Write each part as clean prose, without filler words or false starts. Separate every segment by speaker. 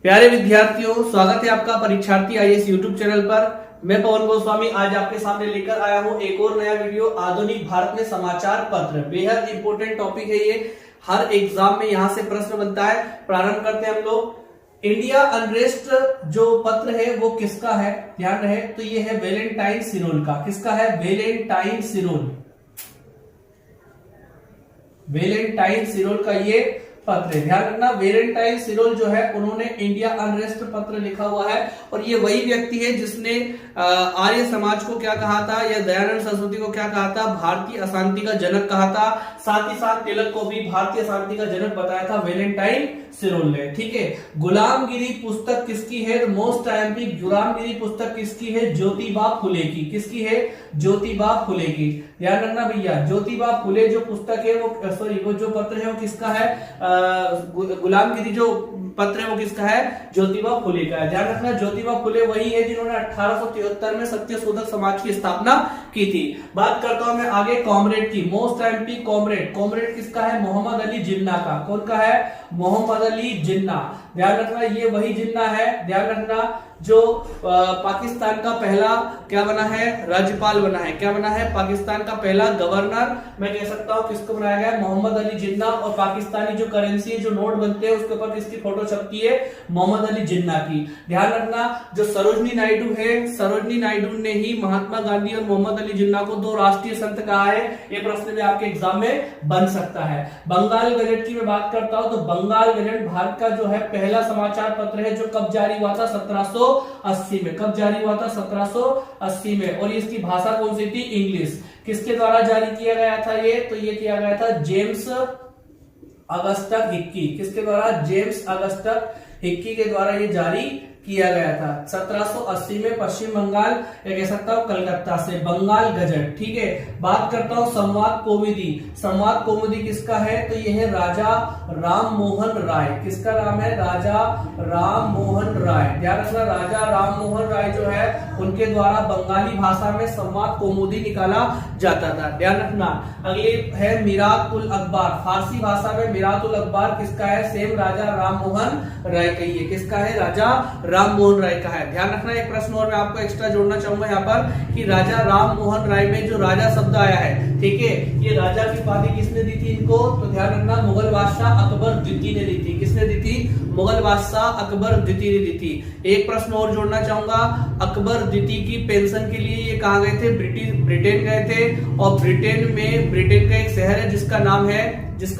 Speaker 1: प्यारे विद्यार्थियों, स्वागत है आपका परीक्षार्थी आईएएस यूट्यूब चैनल पर। मैं पवन गोस्वामी आज आपके सामने लेकर आया हूं एक और नया वीडियो। आधुनिक भारत में समाचार पत्र, बेहद इंपॉर्टेंट टॉपिक है ये। हर एग्जाम में यहां से प्रश्न बनता है। प्रारंभ करते हैं हम लोग। इंडिया अनरेस्ट जो पत्र है वो किसका है, ध्यान रहे तो ये है वैलेंटाइन सिरोल का। किसका है? वैलेंटाइन सिरोल। वैलेंटाइन सिरोल का ये पत्र है, ध्यान रखना। वैलेंटाइन सिरोल जो है उन्होंने इंडिया अनरेस्ट पत्र लिखा हुआ है और ये वही व्यक्ति है जिसने आर्य समाज को क्या कहा था, या दयानंद सरस्वती को क्या कहा था, भारतीय अशांति का जनक कहा था। साथ ही साथ तिलक को भी भारतीय अशांति का जनक बताया था वैलेंटाइन सिरोल ने। ठीक है। गुलामगिरी पुस्तक किसकी है? मोस्ट आईएमपी गुलामगिरी पुस्तक किसकी है? ज्योतिबा फुले की। किसकी है? ज्योतिबा फुले की। ध्यान रखना भैया, ज्योतिबा फुले जो पुस्तक है वो जो पत्र है वो किसका है? गुलामगिरी जो पत्र है वो किसका है? ज्योतिबा फुले का है। ध्यान रखना, ज्योतिबा फुले वही है जिन्होंने 1873 में सत्यशोधक समाज की स्थापना की थी। बात करता हूं मैं आगे कॉमरेड की। Most MP comrade. कॉमरेड किसका है? मोहम्मद अली जिन्ना का। कौन का है? मोहम्मद अली जिन्ना। ध्यान रखना, ये वही जिन्ना है, ध्यान रखना, जो पाकिस्तान का पहला क्या बना है? राज्यपाल बना है। क्या बना है? पाकिस्तान का पहला गवर्नर मैं कह सकता हूं किसको बनाया गया? मोहम्मद अली जिन्ना। और पाकिस्तानी जो करेंसी जो नोट बनते हैं उसके ऊपर किसकी फोटो छपती है? मोहम्मद अली जिन्ना की। ध्यान रखना, जो सरोजनी नायडू है, सरोजनी नायडू ने ही महात्मा गांधी और मोहम्मद अली जिन्ना को दो राष्ट्रीय संत कहा है। ये प्रश्न भी आपके एग्जाम में बन सकता है। बंगाल गजट की मैं बात करता हूं तो बंगाल गजट भारत का जो है पहला समाचार पत्र है जो कब जारी हुआ था? 1780 में। कब जारी हुआ था? 1780 में। और इसकी भाषा कौन सी थी? इंग्लिश। किसके द्वारा जारी किया गया था ये? तो ये किया गया था जेम्स अगस्टस हिक्की। किसके द्वारा? जेम्स अगस्टस हिक्की के द्वारा ये जारी किया गया था 1780 में। पश्चिम बंगाल या कह सकता हूं कलकत्ता से। बंगाल गजट। ठीक है। बात करता हूं संवाद कौमुदी। संवाद कौमुदी किसका है? तो यह है राजा राम मोहन राय। किसका नाम है? राजा राम मोहन राय। ध्यान रखना, राजा राम मोहन राय जो है उनके द्वारा बंगाली भाषा में संवाद कौमुदी निकाला जाता था। ध्यान रखना। अगले है मिरात उल अखबार। फारसी भाषा में मिरात उल अखबार किसका है? सेम राजा राम मोहन राय का ही है। किसका है? राजा राम मोहन राय का है। ध्यान रखना, एक प्रश्न और मैं आपको एक्स्ट्रा जोड़ना चाहूंगा यहाँ पर कि राजा राम मोहन राय में जो राजा शब्द आया है, ठीक है, ये राजा की उपाधि किसने दी थी इनको? तो ध्यान रखना, मुगल बादशाह अकबर द्वितीय ने दी थी। किसने दी थी? मुगल बादशाह अकबर द्वितीय ने दी थी। एक प्रश्न और जोड़ना चाहूंगा, अकबर द्वितीय की पेंशन के लिए ये कहाँ गए थे? ब्रिटेन गए थे। और ब्रिटेन का एक शहर है जिसका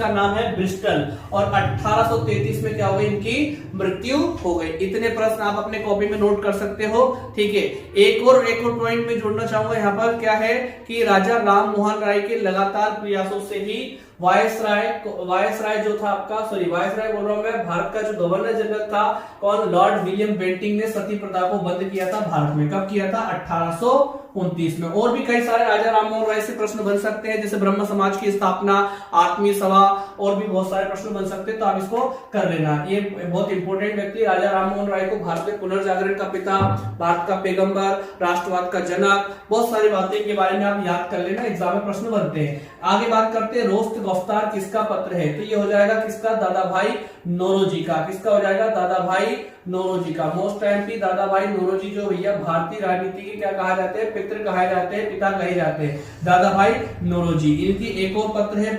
Speaker 1: नाम है ब्रिस्टल। और 1833 में क्या हो गई? इनकी मृत्यु हो गई। इतने प्रश्न आप अपने कॉपी में नोट कर सकते हो। ठीक है। एक और पॉइंट में जोड़ना चाहूंगा यहाँ पर, क्या है कि राजा राम मोहन राय के लगातार प्रयासों से ही वायसराय जो था आपका, वायसराय बोल रहा हूं मैं, भारत का जो गवर्नर जनरल था कौन? लॉर्ड विलियम बेंटिंक ने सती प्रथा को बंद किया था भारत में। कब किया था? 1829 में। और भी कई सारे राजा राम मोहन राय से प्रश्न बन सकते हैं, जैसे ब्रह्म समाज की स्थापना, आत्मीय सभा, और भी बहुत सारे प्रश्न बन सकते हैं, तो आप इसको कर लेना। ये बहुत इंपॉर्टेंट व्यक्ति राजा राम मोहन राय को भारत में पुनर्जागरण का पिता, भारत का पैगंबर, राष्ट्रवाद का जनक, बहुत सारी बातें के बारे में आप याद कर लेना, एग्जाम में प्रश्न बनते हैं। आगे बात करते हैं रोस्त गिरफ्तार किसका पत्र है? तो ये हो जाएगा किसका? दादा भाई नौरोजी का। किसका हो जाएगा? दादा भाई नौरोजी का। मोस्ट एमपी दादा भाई नौरोजी जो भैया भारतीय राजनीति के क्या कहा जाते हैं? पितृ कहे जाते हैं, पिता कहे जाते हैं, दादा भाई नौरोजी। इनकी एक और पत्र है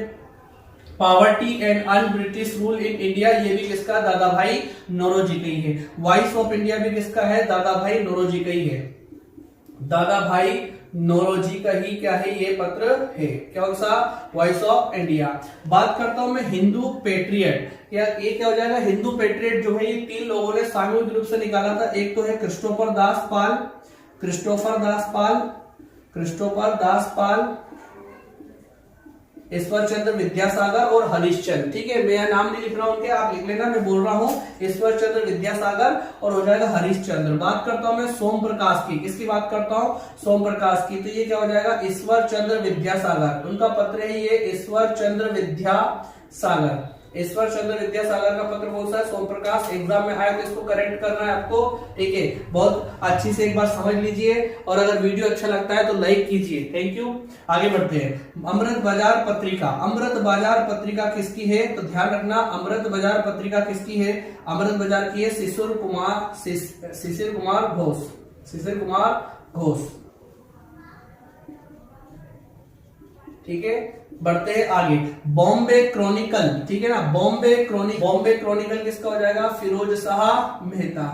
Speaker 1: poverty and un British rule in India. ये भी किसका? दादा भाई नौरोजी का ही है। वॉइस ऑफ इंडिया भी किसका है? दादा भाई नौरोजी का ही है। दादा भाई नौरोजी का ही क्या है? ये पत्र है। कौन सा? Voice of India. बात करता हूं मैं हिंदू पेट्रियट। ये क्या हो जाएगा? हिंदू पेट्रियट जो है ये 3 लोगों ने सामूहिक रूप से निकाला था। एक तो है क्रिस्टोफर दास पाल, ईश्वर चंद्र विद्यासागर और हरिश्चंद्र। ठीक है, मैं नाम नहीं लिख रहा हूं उनके, आप लिख लेना, मैं बोल रहा हूं ईश्वर चंद्र विद्यासागर और हो जाएगा हरिश्चंद्र। बात करता हूं मैं सोम प्रकाश की। किसकी बात करता हूं? सोम प्रकाश की। तो ये क्या हो जाएगा? ईश्वर चंद्र विद्यासागर। उनका पत्र है ये ईश्वर चंद्र विद्यासागर। ईश्वर चंद्र विद्यासागर का पत्र कौन सा है? सोम प्रकाश। एग्जाम में आया तो इसको करेक्ट करना है आपको, ठीक है। बहुत अच्छी से एक बार समझ लीजिए और अगर वीडियो अच्छा लगता है तो लाइक कीजिए। Thank you. आगे बढ़ते हैं। अमृत बाजार पत्रिका, अमृत बाजार पत्रिका किसकी है? तो ध्यान रखना, अमृत बाजार पत्रिका किसकी है? अमृत बाजार की है शिशिर कुमार घोष, शिशिर कुमार घोष, ठीक है। बढ़ते हैं आगे। बॉम्बे क्रॉनिकल, ठीक है ना, बॉम्बे क्रॉनिकल किसका हो जाएगा? फिरोज शाह मेहता,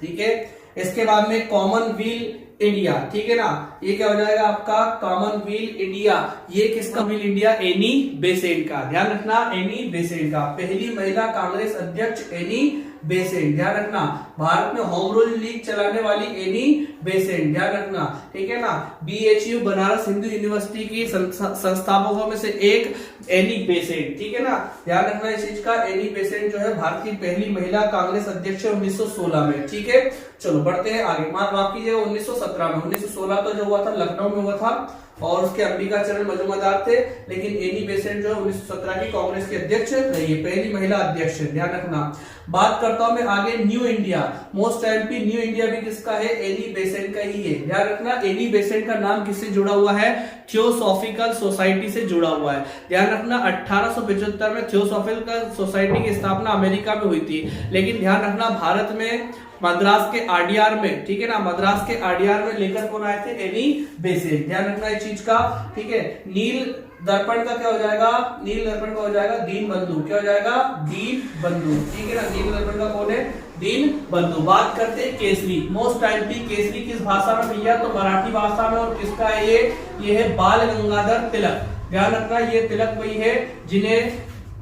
Speaker 1: ठीक है। इसके बाद में कॉमनवेल्थ इंडिया, ठीक है ना, ये क्या हो जाएगा आपका? Commonwealth India. ये किसका? इंडिया एनी बेसेंट का, ध्यान रखना, एनी बेसेंट का, पहली महिला कांग्रेस अध्यक्ष एनी बेसेंट, ध्यान रखना। भारत में होम रूल लीग चलाने वाली एनी बेसेंट, ध्यान रखना, ठीक है ना। BHU बनारस हिंदू यूनिवर्सिटी की संस्थापकों में से एक एनी बेसेंट, ठीक है ना, ध्यान रखना इस चीज का। एनी बेसेंट जो है भारत की पहली महिला कांग्रेस अध्यक्ष 1916 में, ठीक है। चलो बढ़ते हैं आगे। माफ कीजिएगा 1917 में, 1916 तो जो हुआ था लखनऊ में हुआ था और उसके अंबिका चरण मजूमदार थे, लेकिन एनी बेसेंट जो है 1917 की कांग्रेस की अध्यक्ष रही है, पहली महिला अध्यक्ष, ध्यान रखना। बात करता हूं मैं आगे new India, most MP new India भी किसका है? एनी बेसेंट का ही है, ध्यान रखना। एनी बेसेंट का नाम किससे जुड़ा हुआ है? थियोसॉफिकल सोसाइटी से जुड़ा हुआ है, ध्यान रखना। 1875 में थियोसॉफिकल सोसाइटी की स्थापना अमेरिका में हुई थी, लेकिन ध्यान रखना भारत में मद्रास के आरडीआर में, ठीक है ना, मद्रास के आरडीआर में लेकर कौन आए थे? एनी बेसेंट, ध्यान रखना इस चीज का, ठीक है। नील दर्पण का क्या हो जाएगा? नील दर्पण का हो जाएगा दीन बंधु, क्या हो जाएगा? दीन बंधु, ठीक है ना। नील दर्पण का कौन है? दीन बंधु। बात करते हैं केसरी, मोस्ट एमपी केसरी किस भाषा में भैया? तो मराठी भाषा में। और किसका है ये है बाल गंगाधर तिलक, ध्यान रखना। ये तिलक वही है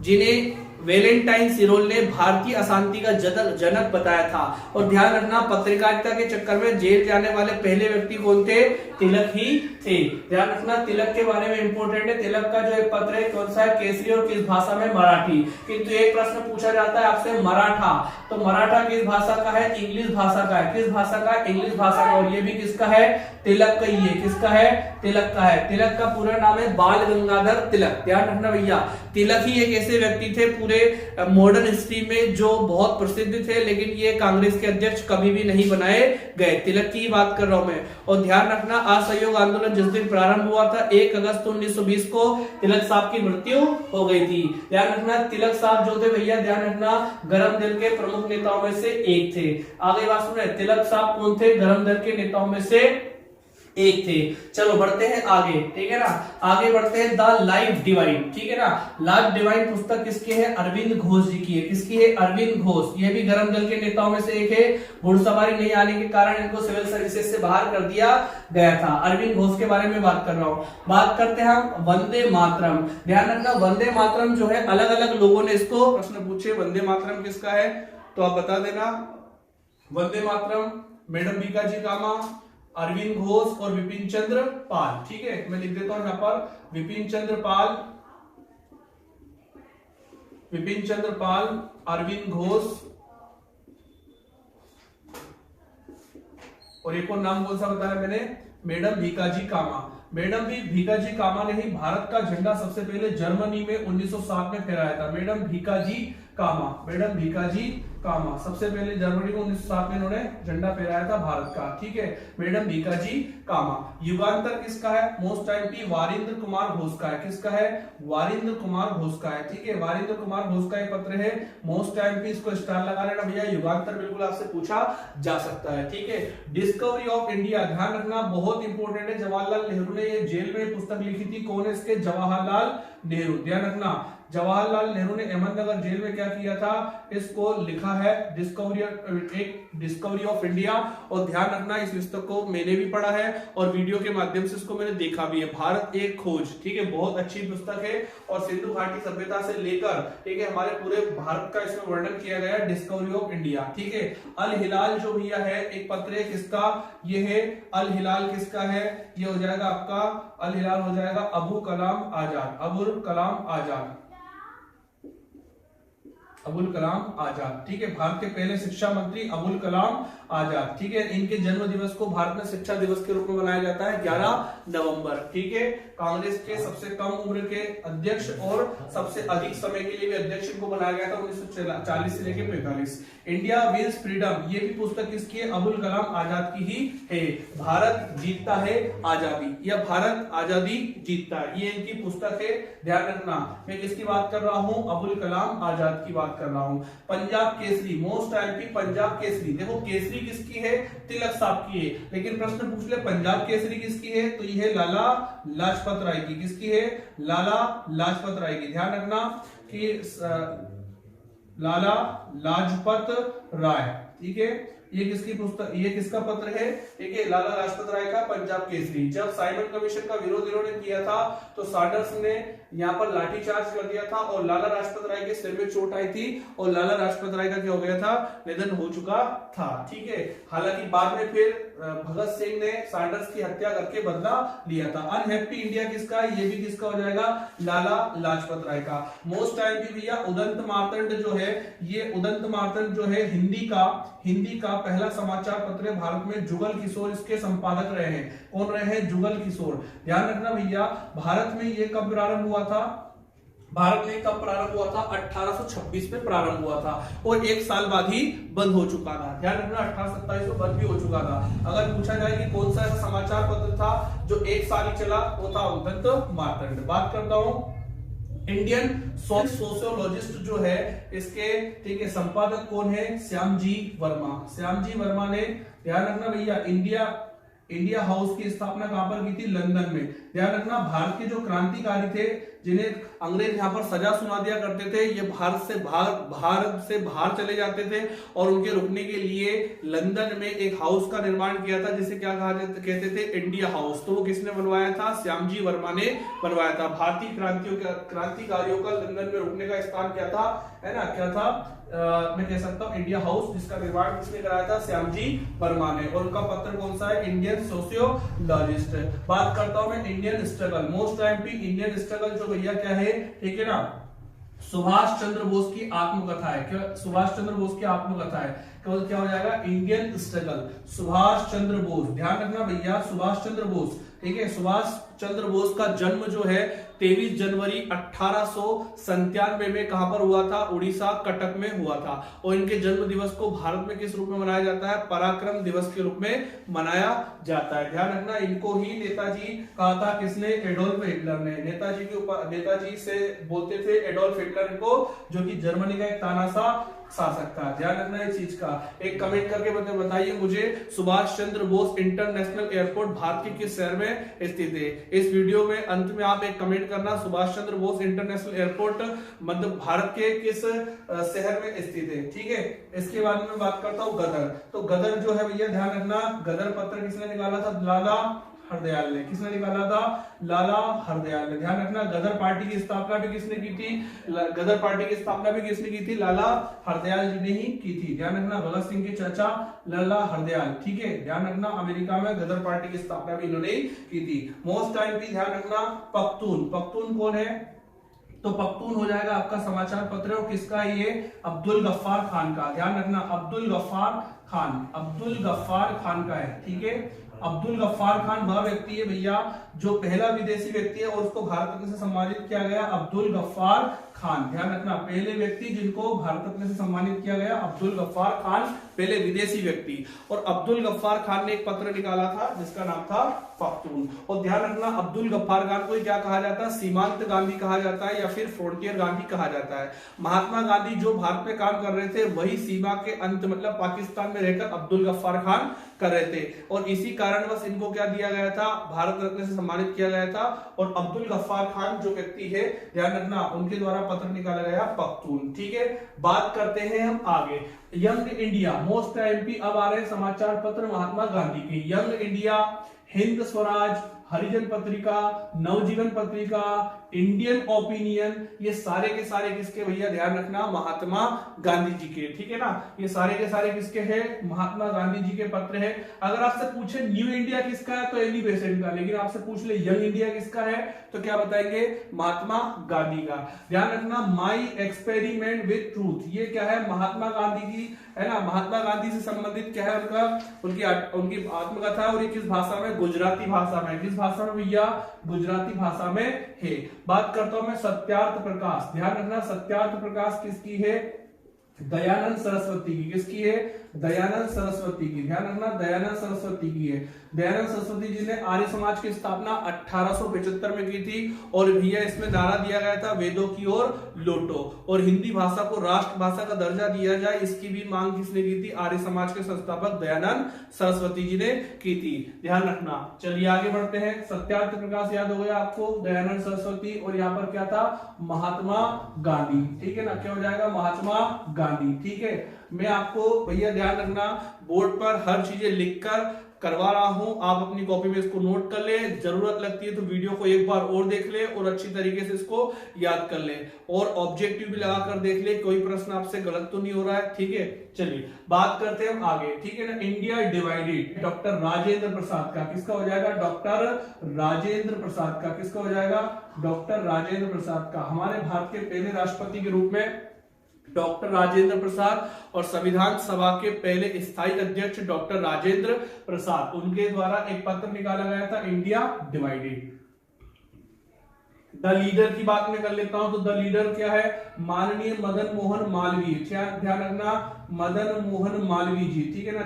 Speaker 1: जिन्हें वैलेंटाइन सिरोल ने भारतीय अशांति का जनक बताया था। और ध्यान रखना पत्रकारिता के चक्कर में जेल जाने वाले पहले व्यक्ति कौन थे? तिलक ही थे, ध्यान रखना। तिलक के बारे में इंपोर्टेंट है, तिलक का जो एक पत्र है कौन सा है? केसरी। और किस भाषा में? मराठी। किंतु एक प्रश्न पूछा जाता है आपसे मराठा, तो मराठा किस भाषा का है? इंग्लिश भाषा का है। किस भाषा का? इंग्लिश भाषा का। और ये भी किसका है? तिलक का ही है। किसका है? तिलक का है। तिलक का पूरा नाम है बाल गंगाधर तिलक, ध्यान रखना भैया। तिलक ही एक ऐसे व्यक्ति थे पूरे मॉडर्न हिस्ट्री में जो बहुत प्रसिद्ध थे, लेकिन ये कांग्रेस के अध्यक्ष कभी भी नहीं बनाए गए। तिलक की बात कर रहा हूं मैं। और ध्यान रखना असहयोग आंदोलन जिस दिन प्रारंभ हुआ था 1 अगस्त 1920 को तिलक साहब की मृत्यु हो गई थी, ध्यान रखना। तिलक साहब जो थे भैया, ध्यान रखना, गरम दल के प्रमुख नेताओं में से एक थे। आगे बात सुने, तिलक साहब कौन थे? गरम दल के नेताओं में से एक थे। चलो बढ़ते हैं आगे, ठीक है ना। आगे बढ़ते हैं द लाइफ डिवाइन, ठीक है ना। लाइफ डिवाइन पुस्तक किसकी है? अरविंद घोष जी की है। किसकी है? अरविंद घोष। ये भी गरम दल के नेताओं में से एक है। घुड़सवारी नहीं आने के कारण इनको सिविल सर्विसेज से बाहर कर दिया गया था। अरविंद घोष के बारे में बात कर रहा हूं। बात करते हैं हम वंदे मातरम, ध्यान रखना। वंदे मातरम जो है अलग अलग लोगों ने इसको प्रश्न पूछे, वंदे मातरम किसका है तो आप बता देना। वंदे मातरम मैडम भीकाजी कामा, अरविंद घोष और विपिन चंद्र पाल, ठीक है। मैं लिख देता हूं यहां पर विपिन चंद्र पाल, अरविंद घोष और एक और नाम कौन सा बताया मैंने? मैडम भीकाजी कामा। मैडम भीकाजी कामा ने ही भारत का झंडा सबसे पहले जर्मनी में 1907 में फहराया था। मैडम भीकाजी कामा सबसे पहले जर्मनी में 1907 में इन्होंने झंडा फहराया था भारत का, ठीक है। मैडम भीकाजी कामा। युगांतर किसका है? मोस्ट एमपी वारिंद्र कुमार घोष का है। किसका है? वारिंद्र कुमार घोष का है, ठीक है। वारिंद्र कुमार घोष का एक पत्र है। मोस्ट एमपी, इसको स्टार लगा लेना भैया। युगांतर बिल्कुल आपसे पूछा जा सकता है, ठीक है। डिस्कवरी ऑफ इंडिया, ध्यान रखना, बहुत इंपॉर्टेंट है। जवाहरलाल नेहरू ने ये जेल में पुस्तक लिखी थी। कौन है इसके? जवाहरलाल नेहरू, ध्यान रखना। जवाहरलाल नेहरू ने अहमदनगर जेल में क्या किया था? इसको लिखा है डिस्कवरी ऑफ इंडिया। और ध्यान रखना इस पुस्तक को मैंने भी पढ़ा है और वीडियो के माध्यम से इसको मैंने देखा भी है। भारत एक खोज, ठीक है, बहुत अच्छी पुस्तक है। और सिंधु घाटी सभ्यता से लेकर, ठीक है, हमारे पूरे भारत का इसमें वर्णन किया गया है। डिस्कवरी ऑफ इंडिया, ठीक है। अल हिलाल जो भैया है एक पत्र है, किसका ये है? अल हिलाल किसका है? ये हो जाएगा आपका, अल हिलाल हो जाएगा अबुल कलाम आजाद, ठीक है। भारत के पहले शिक्षा मंत्री अबुल कलाम आजाद, ठीक है। इनके जन्म दिवस को भारत में शिक्षा दिवस के रूप में मनाया जाता है 11 नवंबर, ठीक है। कांग्रेस के सबसे कम उम्र के अध्यक्ष और सबसे अधिक समय के लिए भी अध्यक्ष को बनाया गया था 1940 से लेकर 45। इंडिया विंस फ्रीडम, ये भी पुस्तक किसकी है? अबुल कलाम आजाद की ही है। भारत जीतता है आजादी, या भारत आजादी जीतता है, ये इनकी पुस्तक है, ध्यान रखना। मैं किसकी बात कर रहा हूं? अबुल कलाम आजाद की बात कर रहा हूं। पंजाब केसरी, मोस्ट टाइम पंजाब केसरी, देखो केसरी किसकी है? तिलक साहब की है, लेकिन प्रश्न पूछ ले पंजाब केसरी किसकी है? तो ये है लाला लाजपत राय की। किसकी है? लाला लाजपत राय की। ध्यान रखना कि लाला लाजपत राय, ठीक है। ये किसकी पुस्तक, ये किसका पत्र है? ठीक है, लाला लाजपत राय का पंजाब केसरी। जब साइमन कमीशन का विरोध इन्होंने किया था तो सैंडर्स ने यहाँ पर लाठीचार्ज कर दिया था और लाला लाजपत राय के सिर में चोट आई थी और लाला लाजपत राय का क्या हो गया था? निधन हो चुका था, ठीक है। हालांकि बाद में फिर भगत सिंह ने सैंडर्स की हत्या करके बदला लिया था। अनहैप्पी इंडिया किसका? ये भी किसका हो जाएगा? लाला लाजपत राय का। मोस्ट टाइम भी भैया उदंत मार्तंड जो है, ये उदंत मार्तंड जो है हिंदी का पहला समाचार पत्र है भारत में। जुगल किशोर इसके संपादक रहे हैं। कौन रहे हैं? जुगल किशोर। ध्यान रखना भैया, भारत में ये कब प्रारंभ हुआ था? भारत में कब प्रारंभ हुआ था? 1826 में प्रारंभ हुआ था और एक साल बाद ही बंद हो चुका था। ध्यान रखना 1827 में बंद भी हो चुका था। अगर पूछा जाए कि कौन सा ऐसा समाचार पत्र था जो एक साल ही चला, वो था उदंत मार्तंड। बात करता हूं इंडियन सोशियोलॉजिस्ट जो है इसके, ठीक है, संपादक कौन है? श्यामजी वर्मा। श्यामजी वर्मा ने, ध्यान रखना भैया, इंडिया हाउस की स्थापना कहां पर की थी? लंदन में। ध्यान रखना भारत के जो क्रांतिकारी थे जिन्हें अंग्रेज यहां पर सजा सुना दिया करते थे, ये भारत से बाहर चले जाते थे और उनके रुकने के लिए लंदन में एक हाउस का निर्माण किया था जिसे क्या कहते थे? India house. तो वो किसने बनवाया था? श्यामजी वर्मा ने बनवाया था। भारतीय क्रांतिकारियों का लंदन में रुकने का स्थान क्या था? है ना, क्या था? मैं कह सकता हूं इंडिया हाउस, जिसका निर्माण किसने कराया था? श्यामजी वर्मा ने। और उनका पत्र कौन सा है? Indian sociologist. बात करता हूं मैं इंडियन स्ट्रगल। मोस्ट टाइम पे इंडियन स्ट्रगल जो भैया क्या है, ठीक है ना, सुभाष चंद्र बोस की आत्मकथा है। क्या? सुभाष चंद्र बोस की आत्मकथा है। क्या हो जाएगा? Indian struggle, Subhash Chandra Bose. ध्यान रखना भैया, सुभाष चंद्र बोस, ठीक है। सुभाष चंद्र बोस का जन्म जो है 23 जनवरी 1897 में कहां पर हुआ था? उड़ीसा कटक में हुआ था। और इनके जन्म दिवस को भारत में किस रूप में मनाया जाता है? पराक्रम दिवस के रूप में मनाया जाता है। ध्यान रखना, इनको ही नेताजी कहा था। किसने? एडोल्फ हिटलर ने। नेताजी से बोलते थे एडोल्फ हिटलर को, जो कि जर्मनी का एक तानाशाह शासक था। ध्यान रखना इस चीज का। एक कमेंट करके बताइए मुझे, सुभाष चंद्र बोस इंटरनेशनल एयरपोर्ट भारत के किस शहर में स्थित है? इस वीडियो में अंत में आप एक कमेंट करना, सुभाष चंद्र बोस इंटरनेशनल एयरपोर्ट मतलब भारत के किस शहर में स्थित है, ठीक है। इसके बाद में बात करता हूं गदर। तो गदर जो है भैया, ध्यान रखना, गदर पत्र किसने निकाला था? लाला हरदयाल ने। किसने निकाला था? लाला हरदयाल ने। ध्यान रखना, गदर पार्टी की स्थापना भी किसने की थी? गदर पार्टी की स्थापना भी किसने की थी? लाला हरदयाल जी ने ही की थी। ध्यान रखना, भगत सिंह के चाचा लाला हरदयाल, ठीक है। ध्यान रखना, अमेरिका में गदर पार्टी की स्थापना भी इन्होंने की थी। मोस्ट टाइम भी ध्यान रखना, पख्तून। पख्तून कौन है? तो पख्तून हो जाएगा आपका समाचार पत्र। और किसका? ये अब्दुल गफ्फार खान का। ध्यान रखना, अब्दुल गफ्फार खान का है, ठीक है। अब्दुल गफ्फार खान वह व्यक्ति है भैया जो पहला विदेशी व्यक्ति है और उसको भारत रत्न से सम्मानित किया गया, अब्दुल गफ्फार खान। ध्यान रखना, पहले व्यक्ति जिनको भारत रत्न से सम्मानित किया गया अब्दुल गफ्फार खान, पहले विदेशी व्यक्ति। और अब्दुल गफ्फार खान ने एक पत्र निकाला था जिसका नाम था पख्तून। और ध्यान रखना, अब्दुल गफ्फार खान को क्या कहा जाता है? सीमांत गांधी कहा जाता है या फिर फ्रंटियर गांधी कहा जाता है। महात्मा गांधी जो भारत में काम कर रहे थे वही सीमा के अंत मतलब पाकिस्तान में रहकर अब्दुल गफ्फार खान कर रहे थे और इसी कारणवश इनको क्या दिया गया था? भारत रत्न से सम्मानित किया गया था। और अब्दुल गफ्फार खान जो व्यक्ति है, ध्यान रखना, उनके द्वारा पत्र निकाला गया पख्तून, ठीक है। बात करते हैं हम आगे, यंग इंडिया। मोस्ट एमपी अब आ रहे समाचार पत्र महात्मा गांधी के। यंग इंडिया, हिंद स्वराज, हरिजन पत्रिका, नवजीवन पत्रिका, इंडियन ओपिनियन, ये सारे के सारे किसके भैया? ध्यान रखना, महात्मा गांधी जी के, ठीक है ना। ये सारे के सारे किसके हैं? महात्मा गांधी जी के पत्र है। है। अगर आपसे पूछे न्यू इंडिया किसका है तो एनी बेसेंट का, लेकिन आपसे पूछ ले यंग इंडिया किसका है तो क्या बताएंगे, महात्मा गांधी का। ध्यान रखना, माई एक्सपेरिमेंट विथ ट्रूथ, ये क्या है, महात्मा गांधी की है ना, महात्मा गांधी से संबंधित क्या है उनका, उनकी आत्मकथा। और ये किस भाषा में, गुजराती भाषा में। किस भाषा में भैया, गुजराती भाषा में है। बात करता हूं मैं सत्यार्थ प्रकाश। ध्यान रखना, सत्यार्थ प्रकाश किसकी है, दयानंद सरस्वती की। किसकी है, दयानंद सरस्वती की। ध्यान रखना, दयानंद सरस्वती की है। दयानंद सरस्वती जी ने आर्य समाज की स्थापना 1875 में की थी। और भैया इसमें नारा दिया गया था, वेदों की ओर लौटो, और हिंदी भाषा को राष्ट्रभाषा का दर्जा दिया जाए, इसकी भी मांग किसने की थी, आर्य समाज के संस्थापक दयानंद सरस्वती जी ने की थी। ध्यान रखना, चलिए आगे बढ़ते हैं। सत्यार्थ प्रकाश याद हो गया आपको, दयानंद सरस्वती, और यहाँ पर क्या था, महात्मा गांधी। ठीक है ना, क्या हो जाएगा, महात्मा गांधी। ठीक है, मैं आपको भैया ध्यान रखना, बोर्ड पर हर चीजें लिखकर करवा रहा हूं, आप अपनी कॉपी में इसको नोट कर ले, जरूरत लगती है तो वीडियो को एक बार और देख ले और अच्छी तरीके से इसको याद कर ले, और ऑब्जेक्टिव भी लगाकर देख ले, कोई प्रश्न आपसे गलत तो नहीं हो रहा है। ठीक है, चलिए बात करते हैं हम आगे। ठीक है ना, India divided, doctor Rajendra Prasad का। किसका हो जाएगा, डॉक्टर राजेंद्र प्रसाद का। किसका हो जाएगा, डॉक्टर राजेंद्र प्रसाद का। हमारे भारत के पहले राष्ट्रपति के रूप में डॉक्टर राजेंद्र प्रसाद, और संविधान सभा के पहले स्थायी अध्यक्ष डॉक्टर राजेंद्र प्रसाद, उनके द्वारा एक पत्र निकाला गया था, इंडिया डिवाइडेड। द लीडर की बात मैं कर लेता हूं, तो द लीडर क्या है, माननीय मदन मोहन मालवीय। ध्यान रखना, मदन मोहन मालवीय जी। ठीक है ना,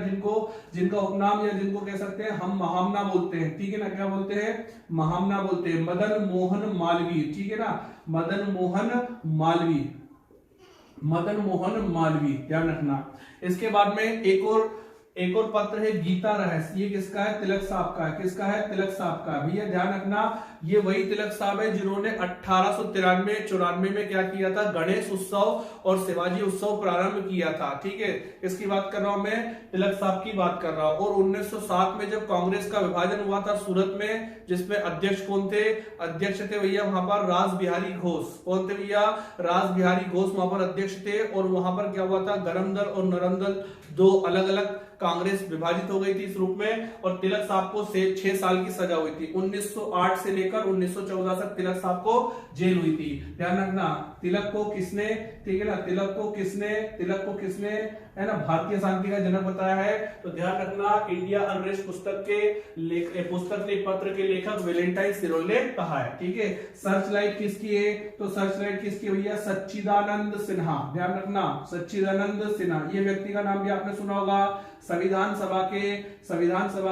Speaker 1: जिनका उपनाम या जिनको कह सकते हैं हम महामना बोलते हैं। ठीक है ना, क्या बोलते हैं, महामना बोलते हैं, मदन मोहन मालवीय। ठीक है ना, मदन मोहन मालवीय, मदन मोहन मालवीय, ध्यान रखना। इसके बाद में एक और पत्र है, गीता रहस्य। ये किसका है, तिलक साहब का है। किसका है, तिलक साहब का। भैया ध्यान रखना, ये वही तिलक साहब है जिन्होंने 1893-94 में क्या किया था, गणेश उत्सव और शिवाजी उत्सव प्रारंभ किया था। ठीक है, इसकी बात कर रहा हूं मैं, तिलक साहब की बात कर रहा हूं। और 1907 में जब कांग्रेस का विभाजन हुआ था सूरत में, जिसमें अध्यक्ष कौन थे, अध्यक्ष थे भैया वहां पर रास बिहारी घोष। कौन थे भैया, रास बिहारी घोष वहां पर अध्यक्ष थे। और वहां पर क्या हुआ था, गरम दल और नरम दल, दो अलग अलग कांग्रेस विभाजित हो गई थी इस रूप में। और तिलक साहब को 6 साल की सजा हुई थी। 1908 से लेकर 1914 तक तिलक साहब को जेल हुई थी। ध्यान रखना, तिलक को किसने, ठीक है ना, तिलक को किसने है ना, भारतीय शांति का जनक बताया है। तो ध्यान रखना, इंडिया अनरेस्ट पुस्तक के पत्र के लेखक वैलेंटाइन सिरोल ने कहा है। ठीक है, सर्चलाइट किसकी है, तो सर्चलाइट किसकी भैया, सच्चिदानंद सिन्हा। ध्यान रखना, सच्चिदानंद सिन्हा, ये व्यक्ति का नाम भी आपने सुना होगा। संविधान सभा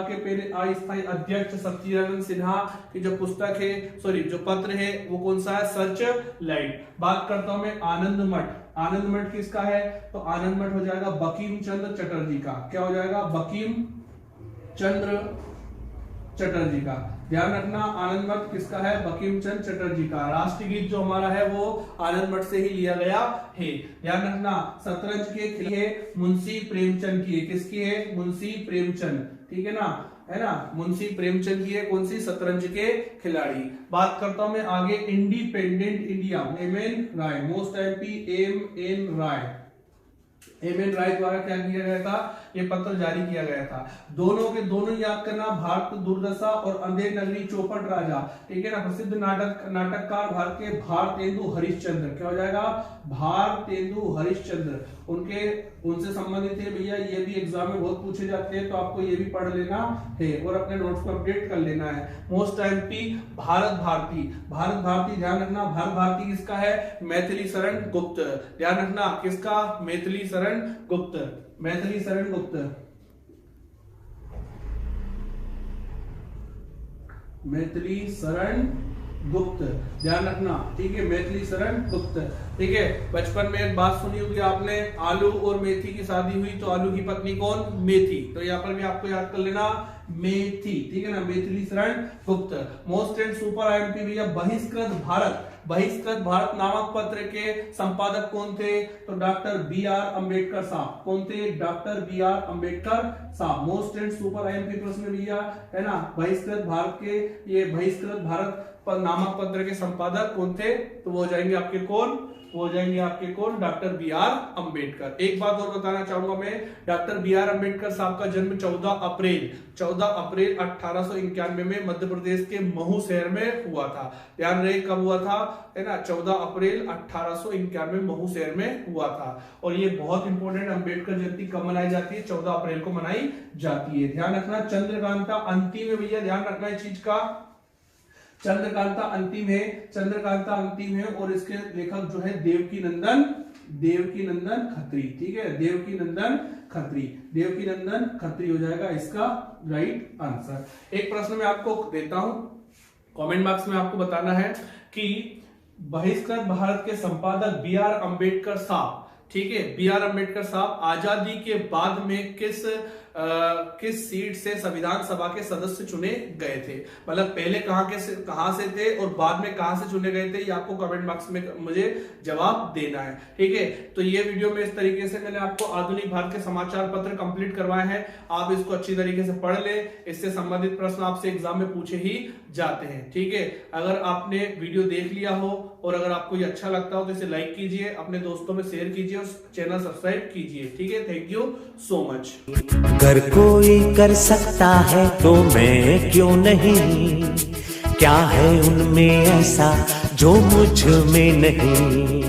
Speaker 1: के पहले अस्थायी अध्यक्ष सच्चिदानंद सिन्हा की जो पुस्तक है, जो पत्र है, वो कौन सा है, सर्च लाइट। बात करता हूं मैं आनंद मठ। आनंद मठ किसका है, तो आनंद मठ हो जाएगा बंकिम चंद्र चटर्जी का। क्या हो जाएगा, बंकिम चंद्र चटर्जी का। ध्यान रखना, आनंद मठ किसका है, बंकिम चंद्र चटर्जी का। राष्ट्रीय गीत जो हमारा है वो आनंद मठ से ही लिया गया है। ध्यान रखना, शतरंज के खिलाड़ी मुंशी प्रेमचंद की है। किसकी है, मुंशी प्रेमचंद। ठीक है ना, मुंशी प्रेमचंद की है, कौन सी, शतरंज के खिलाड़ी। बात करता हूं मैं आगे, इंडिपेंडेंट इंडिया, एम.एन. राय, मोस्ट एमपी एम.एन. राय। एम.एन. राय द्वारा क्या किया गया था, ये पत्र जारी किया गया था। दोनों याद करना, भारत दुर्दशा और अंधेर नगरी चौपट राजा। ठीक है ना, प्रसिद्ध नाटककार भारत के भारतेंदु हरिश्चंद्र। क्या हो जाएगा, भारतेंदु हरिश्चंद्र। उनसे संबंधित है भैया, ये भी एग्जाम में बहुत पूछे जाते हैं, तो आपको ये भी पढ़ लेना है और अपने नोट्स को अपडेट कर लेना है। Most MP Bharat Bharati. ध्यान रखना, भारत भारती किसका है, मैथिली शरण गुप्त। ध्यान रखना, किसका, मैथिली शरण गुप्त। ध्यान रखना, ठीक है, मैथिली शरण गुप्त। ठीक है, बचपन में एक बात सुनी होगी आपने, आलू और मेथी की शादी हुई तो आलू की पत्नी कौन, मेथी। तो यहाँ पर भी आपको याद कर लेना, मेथी। ठीक है ना, Maithili Sharan Gupt. Most and super IMP भैया, बहिष्कृत भारत नामक पत्र के संपादक कौन थे, तो डॉक्टर बी.आर. अंबेडकर साहब। कौन थे, डॉक्टर बी.आर. अंबेडकर साहब। मोस्ट एंड सुपर आईएमपी प्रश्न भैया, है ना, बहिष्कृत भारत नामक पत्र के संपादक कौन थे, तो वो हो जाएंगे आपके कौन, वो हो जाएंगे आपके कौन, डॉक्टर बी आर अम्बेडकर। एक बात और बताना चाहूंगा मैं, डॉक्टर बी आर अम्बेडकर साहब का जन्म 14 अप्रैल 1891 में मध्य प्रदेश के महू शहर में हुआ था। ध्यान रहे कब हुआ था, है ना, 14 अप्रैल 1891 महू शहर में हुआ था। और ये बहुत इंपॉर्टेंट, अम्बेडकर जयंती कब मनाई जाती है, 14 अप्रैल को मनाई जाती है। ध्यान रखना, चंद्रकांता अंतिम है भैया, ध्यान रखना इस चीज का, चंद्रकांता अंतिम है और इसके लेखक जो है देवकी नंदन खत्री। ठीक है, देवकी नंदन खत्री हो जाएगा इसका राइट आंसर। एक प्रश्न मैं आपको देता हूं, कमेंट बॉक्स में आपको बताना है कि बहिष्कृत भारत के संपादक बी आर अम्बेडकर साहब, ठीक है, बी आर अम्बेडकर साहब आजादी के बाद में किस सीट से संविधान सभा के सदस्य चुने गए थे, मतलब पहले कहां से थे और बाद में कहां से चुने गए थे, ये आपको कमेंट बॉक्स में मुझे जवाब देना है। ठीक है, तो ये वीडियो में इस तरीके से मैंने आपको आधुनिक भारत के समाचार पत्र कंप्लीट करवाए हैं। आप इसको अच्छी तरीके से पढ़ ले, इससे संबंधित प्रश्न आपसे एग्जाम में पूछे ही जाते हैं। ठीक है, अगर आपने वीडियो देख लिया हो और अगर आपको ये अच्छा लगता हो तो इसे लाइक कीजिए, अपने दोस्तों में शेयर कीजिए और चैनल सब्सक्राइब कीजिए। ठीक है, थैंक यू सो मच।
Speaker 2: अगर कोई कर सकता है तो मैं क्यों नहीं, क्या है उनमें ऐसा जो मुझ में नहीं।